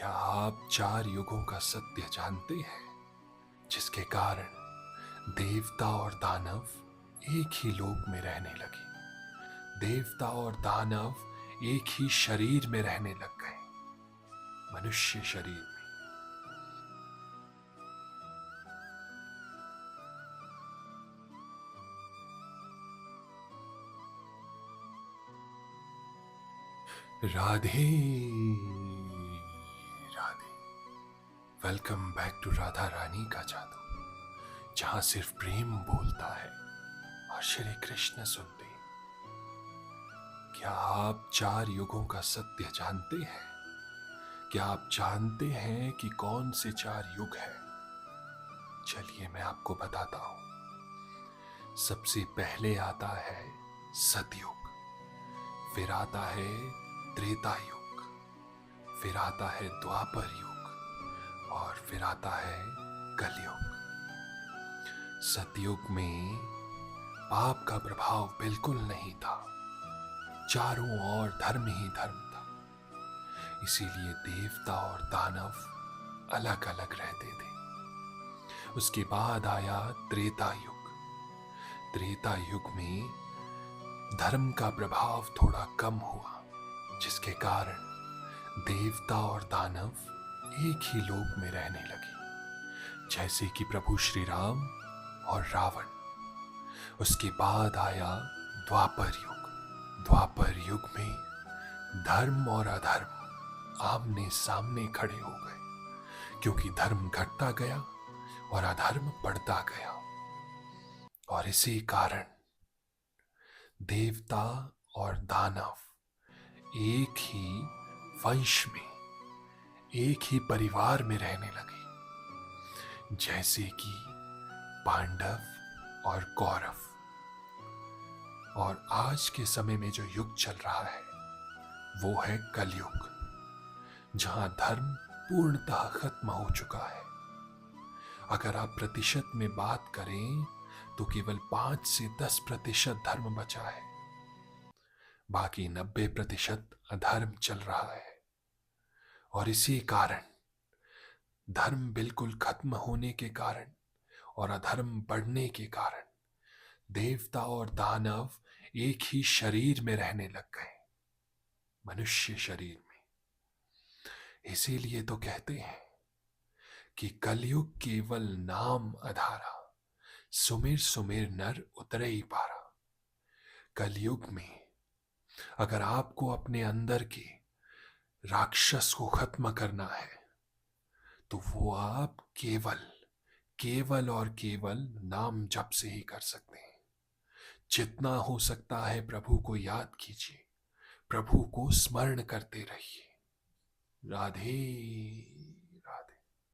क्या आप 4 युगों का सत्य जानते हैं, जिसके कारण देवता और दानव एक ही लोक में रहने लगे। देवता और दानव एक ही शरीर में रहने लग गए, मनुष्य शरीर में। Radhe Radhe. Welcome back to Radha Rani का जादू, जहां सिर्फ प्रेम बोलता है और श्री कृष्ण सुनते। क्या आप 4 युगों का सत्य जानते हैं? क्या आप जानते हैं कि कौन से 4 युग हैं? चलिए मैं आपको बताता हूं। सबसे पहले आता है सतयुग, फिर आता है त्रेता युग, फिर आता है द्वापर युग और फिर आता है कलयुग। सतयुग में पाप का प्रभाव बिल्कुल नहीं था, चारों ओर धर्म ही धर्म था। इसीलिए देवता और दानव अलग अलग रहते थे। उसके बाद आया त्रेता युग। त्रेता युग में धर्म का प्रभाव थोड़ा कम हुआ, जिसके कारण देवता और दानव एक ही लोक में रहने लगे, जैसे कि प्रभु श्री राम और रावण। उसके बाद आया द्वापर युग। द्वापर युग में धर्म और अधर्म आमने सामने खड़े हो गए, क्योंकि धर्म घटता गया और अधर्म बढ़ता गया। और इसी कारण देवता और दानव एक ही वंश में, एक ही परिवार में रहने लगे, जैसे कि पांडव और कौरव। और आज के समय में जो युग चल रहा है वो है कलयुग, जहां धर्म पूर्णतः खत्म हो चुका है। अगर आप प्रतिशत में बात करें तो केवल 5 से 10% धर्म बचा है, बाकी 90% अधर्म चल रहा है। और इसी कारण, धर्म बिल्कुल खत्म होने के कारण और अधर्म बढ़ने के कारण, देवता और दानव एक ही शरीर में रहने लग गए, मनुष्य शरीर में। इसीलिए तो कहते हैं कि कलयुग केवल नाम अधारा, सुमिर सुमिर नर उतरे ही पारा। कलयुग में अगर आपको अपने अंदर के राक्षस को खत्म करना है, तो वो आप केवल और केवल नाम जप से ही कर सकते हैं। जितना हो सकता है प्रभु को याद कीजिए, प्रभु को स्मरण करते रहिए। राधे